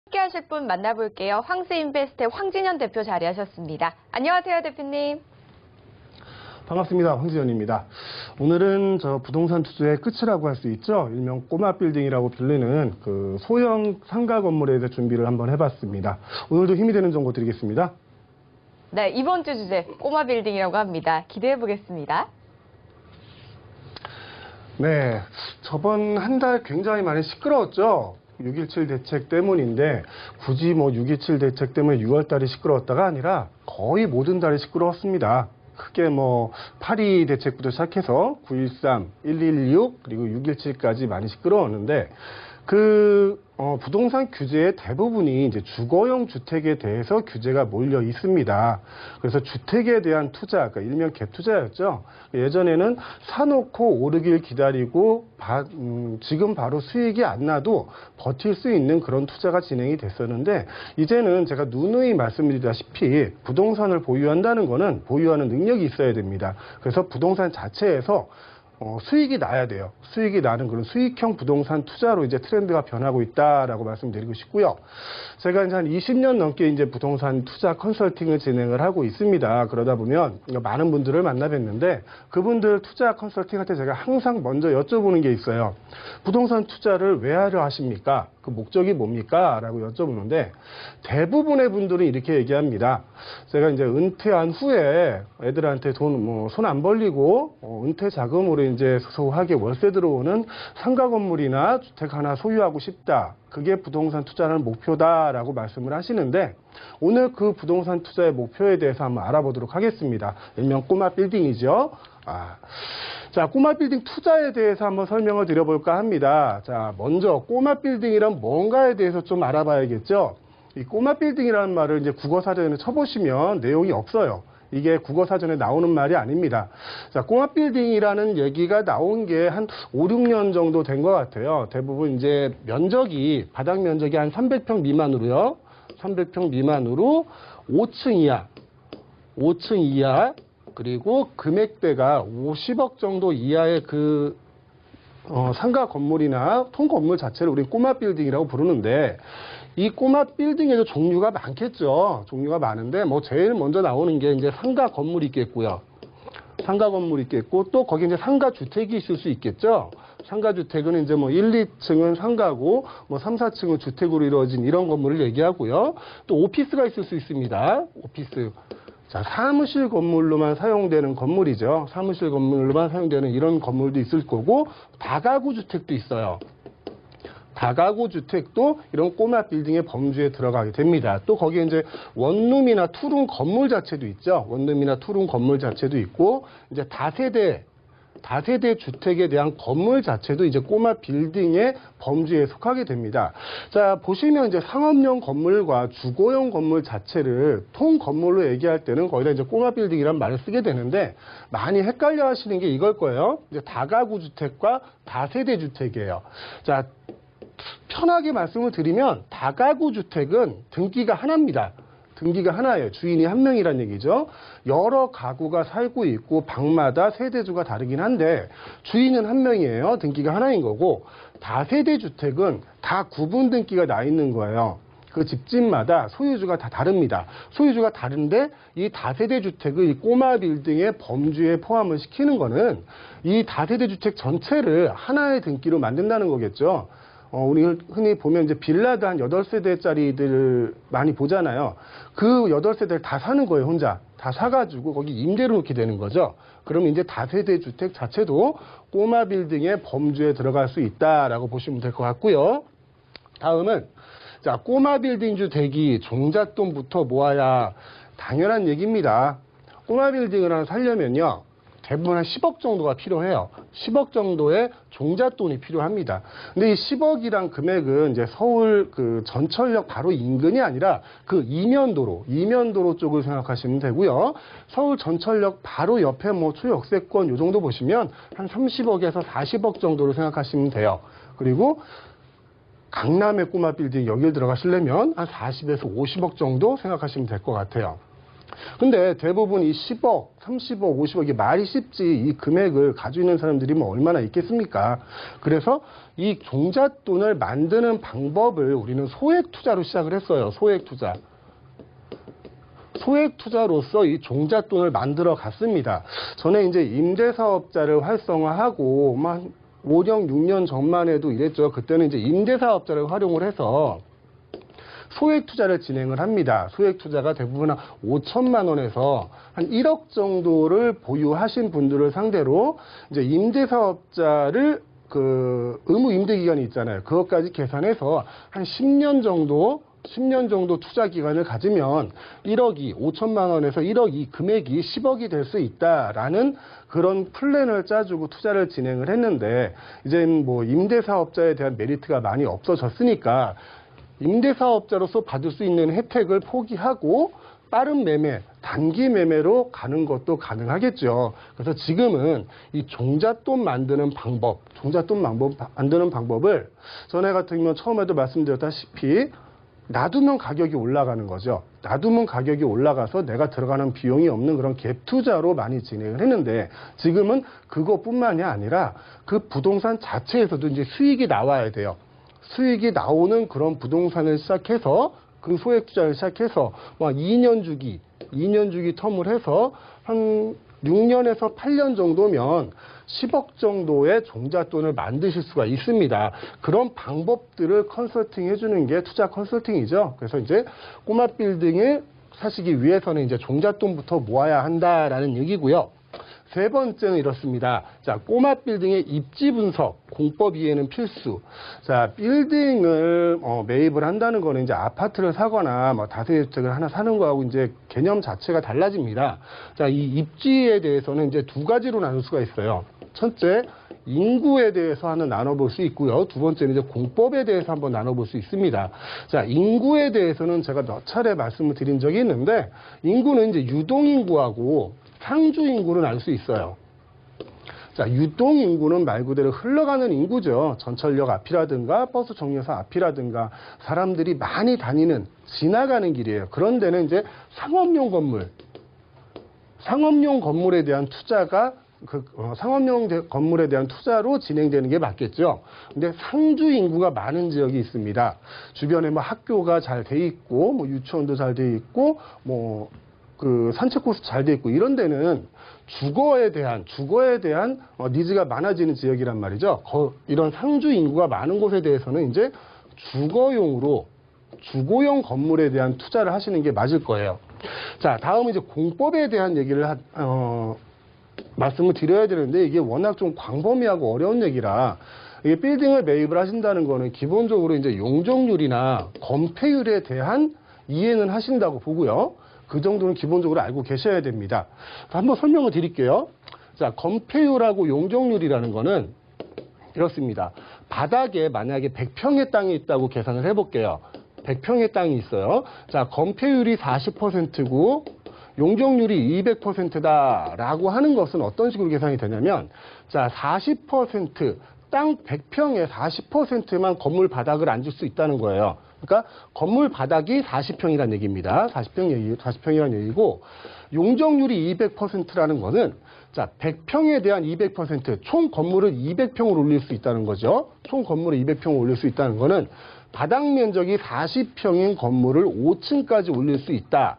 함께 하실 분 만나볼게요. 황스인베스트의 황진현 대표 자리하셨습니다. 안녕하세요, 대표님. 반갑습니다. 황진현입니다. 오늘은 부동산 투자의 끝이라고 할 수 있죠. 일명 꼬마 빌딩이라고 불리는 그 소형 상가 건물에 대해 준비를 한번 해봤습니다. 오늘도 힘이 되는 정보 드리겠습니다. 네, 이번 주 주제 꼬마 빌딩이라고 합니다. 기대해 보겠습니다. 네, 저번 한 달 굉장히 많이 시끄러웠죠. 6.17 대책 때문인데 굳이 6.27 대책 때문에 6월달이 시끄러웠다가 아니라 거의 모든 달이 시끄러웠습니다. 크게 8.2 대책부터 시작해서 9.13, 1.16 그리고 6.17까지 많이 시끄러웠는데 부동산 규제의 대부분이 이제 주거용 주택에 대해서 규제가 몰려 있습니다. 그래서 주택에 대한 투자, 그러니까 일명 갭 투자였죠. 예전에는 사놓고 오르길 기다리고 지금 바로 수익이 안 나도 버틸 수 있는 그런 투자가 진행이 됐었는데 이제는 제가 누누이 말씀드리다시피 부동산을 보유한다는 거는 보유하는 능력이 있어야 됩니다. 그래서 부동산 자체에서 수익이 나야 돼요. 수익이 나는 그런 수익형 부동산 투자로 이제 트렌드가 변하고 있다라고 말씀드리고 싶고요. 제가 이제 한 20년 넘게 이제 부동산 투자 컨설팅을 진행을 하고 있습니다. 그러다 보면 많은 분들을 만나 뵀는데 그분들 투자 컨설팅할 때 제가 항상 먼저 여쭤보는 게 있어요. 부동산 투자를 왜 하려 하십니까? 그 목적이 뭡니까? 라고 여쭤보는데 대부분의 분들은 이렇게 얘기합니다. 제가 이제 은퇴한 후에 애들한테 돈 손 안 벌리고 은퇴 자금으로 이제 소소하게 월세 들어오는 상가 건물이나 주택 하나 소유하고 싶다. 그게 부동산 투자는 목표다라고 말씀을 하시는데 오늘 그 부동산 투자의 목표에 대해서 한번 알아보도록 하겠습니다. 일명 꼬마 빌딩이죠. 자, 꼬마 빌딩 투자에 대해서 한번 설명을 드려볼까 합니다. 자, 먼저 꼬마 빌딩이란 뭔가에 대해서 좀 알아봐야겠죠. 이 꼬마 빌딩이라는 말을 이제 국어사전에 쳐보시면 내용이 없어요. 이게 국어사전에 나오는 말이 아닙니다. 자, 꼬마 빌딩이라는 얘기가 나온 게 한 5, 6년 정도 된 것 같아요. 대부분 이제 바닥 면적이 한 300평 미만으로요. 300평 미만으로 5층 이하, 그리고 금액대가 50억 정도 이하의 상가 건물이나 통 건물 자체를 우리 꼬마 빌딩이라고 부르는데 이 꼬마 빌딩에도 종류가 많겠죠. 종류가 많은데 제일 먼저 나오는 게 이제 상가 건물이 있겠고요. 상가 건물이 있겠고 또 거기 이제 상가 주택이 있을 수 있겠죠. 상가 주택은 이제 1, 2층은 상가고 3, 4층은 주택으로 이루어진 이런 건물을 얘기하고요. 또 오피스가 있을 수 있습니다. 오피스. 자, 사무실 건물로만 사용되는 건물이죠. 사무실 건물로만 사용되는 이런 건물도 있을 거고 다가구 주택도 있어요. 다가구 주택도 이런 꼬마 빌딩의 범주에 들어가게 됩니다. 또 거기에 이제 원룸이나 투룸 건물 자체도 있죠. 원룸이나 투룸 건물 자체도 있고 이제 다세대 주택에 대한 건물 자체도 이제 꼬마 빌딩의 범주에 속하게 됩니다. 자, 보시면 이제 상업용 건물과 주거용 건물 자체를 통 건물로 얘기할 때는 거의 다 이제 꼬마 빌딩이란 말을 쓰게 되는데 많이 헷갈려 하시는 게 이걸 거예요. 이제 다가구 주택과 다세대 주택이에요. 자, 편하게 말씀을 드리면 다가구 주택은 등기가 하나입니다. 등기가 하나예요. 주인이 한 명이란 얘기죠. 여러 가구가 살고 있고 방마다 세대주가 다르긴 한데 주인은 한 명이에요. 등기가 하나인 거고 다세대 주택은 다 구분 등기가 나 있는 거예요. 그 집집마다 소유주가 다 다릅니다. 소유주가 다른데 이 다세대 주택을 이 꼬마 빌딩의 범주에 포함을 시키는 거는 이 다세대 주택 전체를 하나의 등기로 만든다는 거겠죠. 우리 흔히 보면 이제 빌라도 한 8세대짜리들 많이 보잖아요. 그 8세대를 다 사는 거예요, 혼자. 다 사가지고 거기 임대로 놓게 되는 거죠. 그러면 이제 다세대 주택 자체도 꼬마 빌딩의 범주에 들어갈 수 있다라고 보시면 될 것 같고요. 다음은, 자, 꼬마 빌딩 주택이 종잣돈부터 모아야 당연한 얘기입니다. 꼬마 빌딩을 하나 살려면요. 대부분 한 10억 정도가 필요해요. 10억 정도의 종잣돈이 필요합니다. 근데 이 10억이란 금액은 이제 서울 전철역 바로 인근이 아니라 이면도로 쪽을 생각하시면 되고요. 서울 전철역 바로 옆에 초역세권 요 정도 보시면 한 30억에서 40억 정도로 생각하시면 돼요. 그리고 강남의 꼬마 빌딩 여길 들어가시려면 한 40에서 50억 정도 생각하시면 될 것 같아요. 근데 대부분 이 10억, 30억, 50억 이게 말이 쉽지 이 금액을 가지고 있는 사람들이 뭐 얼마나 있겠습니까? 그래서 이 종잣돈을 만드는 방법을 우리는 소액 투자로 시작을 했어요. 소액 투자. 소액 투자로서 이 종잣돈을 만들어 갔습니다. 전에 이제 임대사업자를 활성화하고 막 5년, 6년 전만 해도 이랬죠. 그때는 이제 임대사업자를 활용을 해서 소액 투자를 진행을 합니다. 소액 투자가 대부분 한 5천만 원에서 한 1억 정도를 보유하신 분들을 상대로 이제 임대사업자를 그 의무 임대 기간이 있잖아요. 그것까지 계산해서 한 10년 정도 투자 기간을 가지면 1억이 5천만 원에서 1억 이 금액이 10억이 될 수 있다라는 그런 플랜을 짜주고 투자를 진행을 했는데 이제 뭐 임대사업자에 대한 메리트가 많이 없어졌으니까 임대사업자로서 받을 수 있는 혜택을 포기하고 빠른 매매, 단기 매매로 가는 것도 가능하겠죠. 그래서 지금은 이 종잣돈 만드는 방법을 전에 같은 경우 처음에도 말씀드렸다시피 놔두면 가격이 올라가는 거죠. 놔두면 가격이 올라가서 내가 들어가는 비용이 없는 그런 갭 투자로 많이 진행을 했는데 지금은 그것뿐만이 아니라 그 부동산 자체에서도 이제 수익이 나와야 돼요. 수익이 나오는 그런 부동산을 시작해서 그 소액 투자를 시작해서 2년 주기 텀을 해서 한 6년에서 8년 정도면 10억 정도의 종잣돈을 만드실 수가 있습니다. 그런 방법들을 컨설팅 해주는 게 투자 컨설팅이죠. 그래서 이제 꼬마 빌딩을 사시기 위해서는 이제 종잣돈부터 모아야 한다라는 얘기고요. 세 번째는 이렇습니다. 자, 꼬마 빌딩의 입지 분석, 공법 이해는 필수. 자, 빌딩을 매입을 한다는 거는 이제 아파트를 사거나 뭐 다세대주택을 하나 사는 거하고 이제 개념 자체가 달라집니다. 자, 이 입지에 대해서는 이제 두 가지로 나눌 수가 있어요. 첫째, 인구에 대해서 하나 나눠볼 수 있고요. 두 번째는 이제 공법에 대해서 한번 나눠볼 수 있습니다. 자, 인구에 대해서는 제가 몇 차례 말씀을 드린 적이 있는데, 인구는 이제 유동인구하고 상주인구를 알 수 있어요. 자, 유동인구는 말 그대로 흘러가는 인구죠. 전철역 앞이라든가 버스 정류소 앞이라든가 사람들이 많이 다니는, 지나가는 길이에요. 그런 데는 이제 상업용 건물에 대한 투자가 상업용 건물에 대한 투자로 진행되는 게 맞겠죠. 근데 상주 인구가 많은 지역이 있습니다. 주변에 뭐 학교가 잘 돼 있고, 뭐 유치원도 잘 돼 있고, 뭐 그 산책 코스 잘 돼 있고 이런 데는 주거에 대한 니즈가 많아지는 지역이란 말이죠. 이런 상주 인구가 많은 곳에 대해서는 이제 주거용 건물에 대한 투자를 하시는 게 맞을 거예요. 자, 다음은 이제 공법에 대한 얘기를 말씀을 드려야 되는데 이게 워낙 좀 광범위하고 어려운 얘기라 이게 빌딩을 매입을 하신다는 거는 기본적으로 이제 용적률이나 건폐율에 대한 이해는 하신다고 보고요. 그 정도는 기본적으로 알고 계셔야 됩니다. 한번 설명을 드릴게요. 자, 건폐율하고 용적률이라는 거는 이렇습니다. 바닥에 만약에 100평의 땅이 있다고 계산을 해볼게요. 100평의 땅이 있어요. 자, 건폐율이 40%고 용적률이 200%다라고 하는 것은 어떤 식으로 계산이 되냐면, 자, 40%, 땅 100평에 40%만 건물 바닥을 앉을 수 있다는 거예요. 그러니까 건물 바닥이 40평이라는 얘기입니다. 40평이라는 얘기고, 용적률이 200%라는 거는, 자, 100평에 대한 200%, 총 건물을 200평을 올릴 수 있다는 거죠. 총 건물을 200평을 올릴 수 있다는 거는 바닥 면적이 40평인 건물을 5층까지 올릴 수 있다.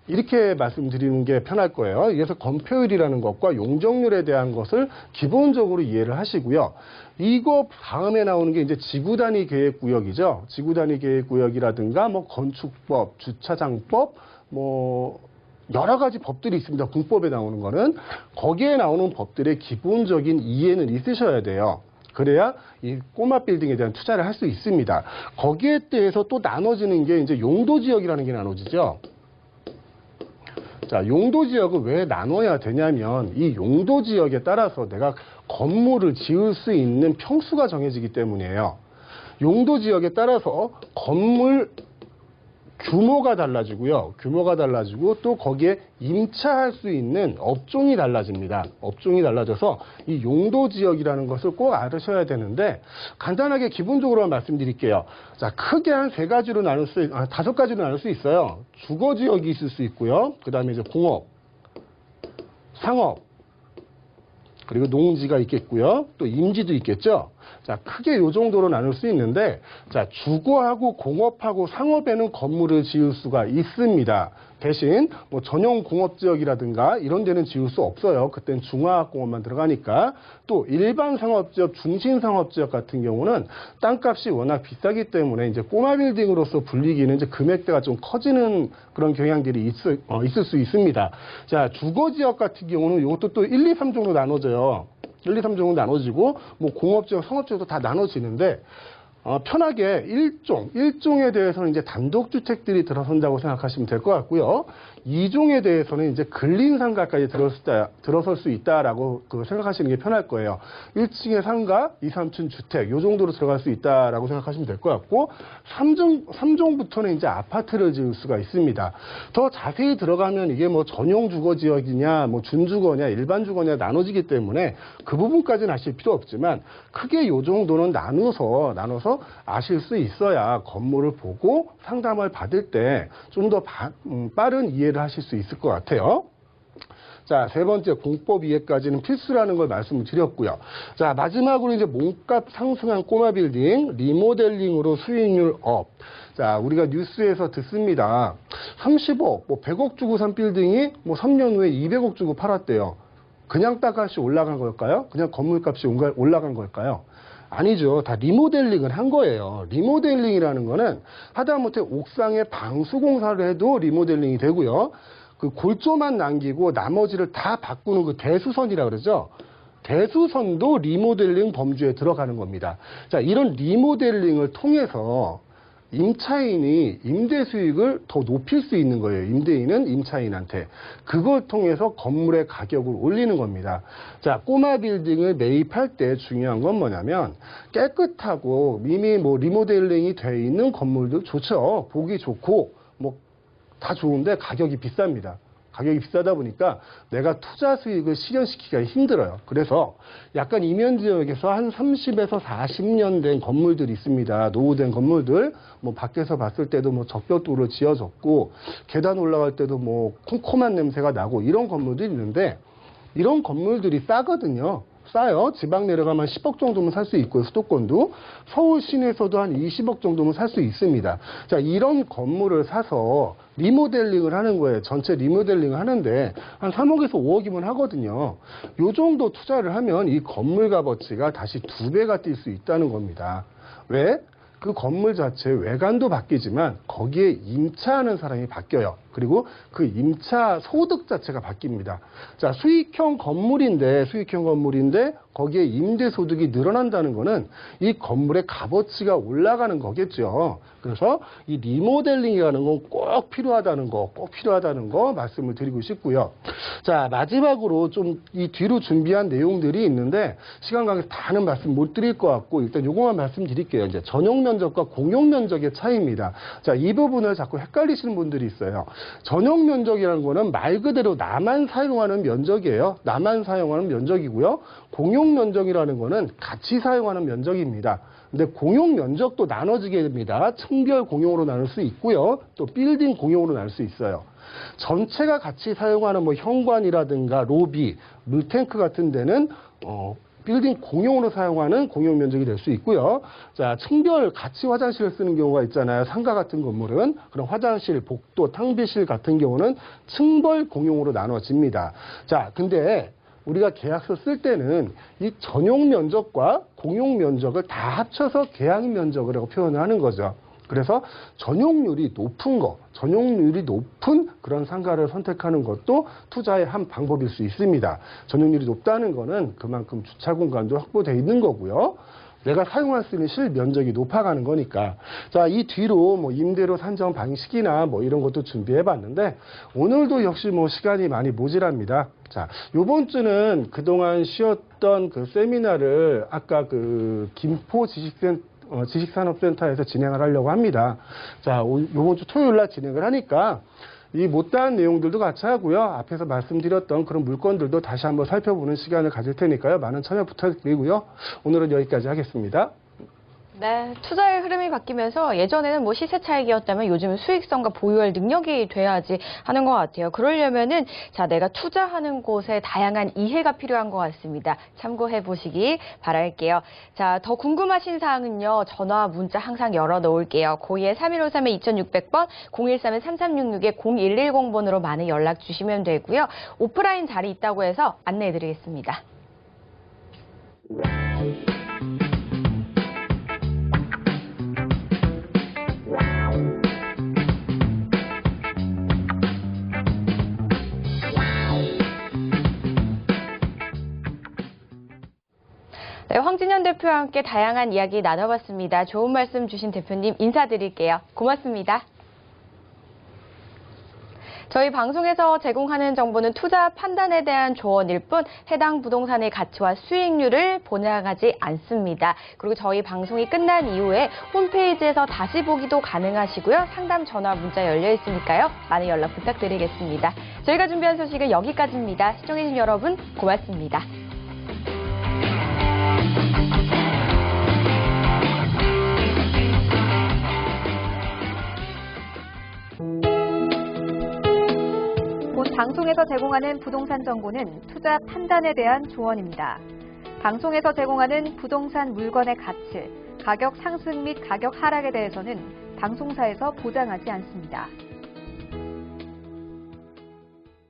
이렇게 말씀드리는 게 편할 거예요. 그래서 건폐율이라는 것과 용적률에 대한 것을 기본적으로 이해를 하시고요. 이거 다음에 나오는 게 이제 지구단위 계획구역이죠. 지구단위 계획구역이라든가 뭐 건축법, 주차장법, 뭐 여러 가지 법들이 있습니다. 공법에 나오는 거는. 거기에 나오는 법들의 기본적인 이해는 있으셔야 돼요. 그래야 이 꼬마 빌딩에 대한 투자를 할 수 있습니다. 거기에 대해서 또 나눠지는 게 이제 용도지역이라는 게 나눠지죠. 자, 용도지역을 왜 나눠야 되냐면 이 용도지역에 따라서 내가 건물을 지을 수 있는 평수가 정해지기 때문이에요. 용도지역에 따라서 건물 규모가 달라지고요. 규모가 달라지고 또 거기에 임차할 수 있는 업종이 달라집니다. 업종이 달라져서 이 용도 지역이라는 것을 꼭 알으셔야 되는데 간단하게 기본적으로만 말씀드릴게요. 자, 크게 한 다섯 가지로 나눌 수 있어요. 주거 지역이 있을 수 있고요. 그다음에 이제 공업, 상업, 그리고 농지가 있겠고요. 또 임지도 있겠죠. 자, 크게 이 정도로 나눌 수 있는데, 자, 주거하고 공업하고 상업에는 건물을 지을 수가 있습니다. 대신 뭐 전용 공업지역이라든가 이런 데는 지을 수 없어요. 그땐 중화공업만 들어가니까. 또 일반 상업지역, 중심 상업지역 같은 경우는 땅값이 워낙 비싸기 때문에 이제 꼬마 빌딩으로서 불리기는 이제 금액대가 좀 커지는 그런 경향들이 있을 수 있습니다. 자, 주거지역 같은 경우는 이것도 또 1, 2, 3종으로 나눠져요. 1, 2, 3종으로 나눠지고 뭐 공업지역, 상업지역도 다 나눠지는데 편하게 일종에 대해서는 이제 단독주택들이 들어선다고 생각하시면 될 것 같고요. 2종에 대해서는 이제 근린 상가까지 들어설 수 있다라고 생각하시는 게 편할 거예요. 1층의 상가, 2, 3층 주택, 요 정도로 들어갈 수 있다라고 생각하시면 될 것 같고, 3종부터는 이제 아파트를 지을 수가 있습니다. 더 자세히 들어가면 이게 뭐 전용 주거 지역이냐, 뭐 준주거냐, 일반 주거냐 나눠지기 때문에 그 부분까지는 아실 필요 없지만, 크게 요 정도는 나눠서 아실 수 있어야 건물을 보고 상담을 받을 때 좀 더 빠른 이해를 하실 수 있을 것 같아요. 자, 세 번째 공법 이해까지는 필수라는 걸 말씀을 드렸고요. 자, 마지막으로 이제 몸값 상승한 꼬마 빌딩, 리모델링으로 수익률 업. 자, 우리가 뉴스에서 듣습니다. 30억, 뭐 100억 주고 산 빌딩이 뭐 3년 후에 200억 주고 팔았대요. 그냥 땅값이 올라간 걸까요? 그냥 건물값이 올라간 걸까요? 아니죠. 다 리모델링을 한 거예요. 리모델링이라는 거는 하다못해 옥상에 방수공사를 해도 리모델링이 되고요. 그 골조만 남기고 나머지를 다 바꾸는 그 대수선이라고 그러죠. 대수선도 리모델링 범주에 들어가는 겁니다. 자, 이런 리모델링을 통해서 임차인이 임대 수익을 더 높일 수 있는 거예요. 임대인은 임차인한테. 그걸 통해서 건물의 가격을 올리는 겁니다. 자, 꼬마 빌딩을 매입할 때 중요한 건 뭐냐면 깨끗하고 이미 뭐 리모델링이 돼 있는 건물도 좋죠. 보기 좋고 뭐 다 좋은데 가격이 비쌉니다. 가격이 비싸다 보니까 내가 투자 수익을 실현시키기가 힘들어요. 그래서 약간 이면 지역에서 한 30에서 40년 된 건물들이 있습니다. 노후된 건물들. 뭐 밖에서 봤을 때도 뭐 적벽도로 지어졌고 계단 올라갈 때도 뭐 콤콤한 냄새가 나고 이런 건물들이 있는데 이런 건물들이 싸거든요. 싸요. 지방 내려가면 10억 정도면 살 수 있고요. 수도권도. 서울 시내에서도 한 20억 정도면 살 수 있습니다. 자, 이런 건물을 사서 리모델링을 하는 거예요. 전체 리모델링을 하는데 한 3억에서 5억이면 하거든요. 요 정도 투자를 하면 이 건물 값어치가 다시 2배가 뛸 수 있다는 겁니다. 왜? 그 건물 자체 외관도 바뀌지만 거기에 임차하는 사람이 바뀌어요. 그리고 그 임차 소득 자체가 바뀝니다. 자, 수익형 건물인데 거기에 임대 소득이 늘어난다는 거는 이 건물의 값어치가 올라가는 거겠죠. 그래서 이 리모델링이라는 건 꼭 필요하다는 거 말씀을 드리고 싶고요. 자, 마지막으로 좀 이 뒤로 준비한 내용들이 있는데 시간 관계에서 다는 말씀 못 드릴 것 같고 일단 요거만 말씀드릴게요. 이제 전용 면적과 공용 면적의 차이입니다. 자, 이 부분을 자꾸 헷갈리시는 분들이 있어요. 전용 면적이라는 거는 말 그대로 나만 사용하는 면적이에요. 나만 사용하는 면적이고요. 공용 면적이라는 거는 같이 사용하는 면적입니다. 근데 공용 면적도 나눠지게 됩니다. 층별 공용으로 나눌 수 있고요. 또 빌딩 공용으로 나눌 수 있어요. 전체가 같이 사용하는 뭐 현관이라든가 로비, 물탱크 같은 데는 빌딩 공용으로 사용하는 공용 면적이 될 수 있고요. 자, 층별 같이 화장실을 쓰는 경우가 있잖아요. 상가 같은 건물은. 그럼 화장실, 복도, 탕비실 같은 경우는 층별 공용으로 나눠집니다. 자, 근데 우리가 계약서 쓸 때는 이 전용 면적과 공용 면적을 다 합쳐서 계약 면적이라고 표현을 하는 거죠. 그래서 전용률이 높은 그런 상가를 선택하는 것도 투자의 한 방법일 수 있습니다. 전용률이 높다는 거는 그만큼 주차 공간도 확보되어 있는 거고요. 내가 사용할 수 있는 실면적이 높아가는 거니까. 자, 이 뒤로 뭐 임대료 산정 방식이나 뭐 이런 것도 준비해 봤는데 오늘도 역시 뭐 시간이 많이 모자랍니다. 자, 요번 주는 그동안 쉬었던 그 세미나를 아까 그 김포 지식센터 지식산업센터에서 진행을 하려고 합니다. 자, 이번 주 토요일 날 진행을 하니까 이 못다한 내용들도 같이 하고요. 앞에서 말씀드렸던 그런 물건들도 다시 한번 살펴보는 시간을 가질 테니까요. 많은 참여 부탁드리고요. 오늘은 여기까지 하겠습니다. 네, 투자의 흐름이 바뀌면서 예전에는 뭐 시세 차익이었다면 요즘은 수익성과 보유할 능력이 돼야지 하는 것 같아요. 그러려면은 자, 내가 투자하는 곳에 다양한 이해가 필요한 것 같습니다. 참고해 보시기 바랄게요. 자, 더 궁금하신 사항은요. 전화, 문자 항상 열어 놓을게요. 02-3153-2600번, 013-3366-0110번으로 많은 연락 주시면 되고요. 오프라인 자리 있다고 해서 안내해 드리겠습니다. 네, 황진현 대표와 함께 다양한 이야기 나눠봤습니다. 좋은 말씀 주신 대표님 인사드릴게요. 고맙습니다. 저희 방송에서 제공하는 정보는 투자 판단에 대한 조언일 뿐 해당 부동산의 가치와 수익률을 보장하지 않습니다. 그리고 저희 방송이 끝난 이후에 홈페이지에서 다시 보기도 가능하시고요. 상담 전화 문자 열려 있으니까요. 많은 연락 부탁드리겠습니다. 저희가 준비한 소식은 여기까지입니다. 시청해주신 여러분 고맙습니다. 본 방송에서 제공하는 부동산 정보는 투자 판단에 대한 조언입니다. 방송에서 제공하는 부동산 물건의 가치, 가격 상승 및 가격 하락에 대해서는 방송사에서 보장하지 않습니다.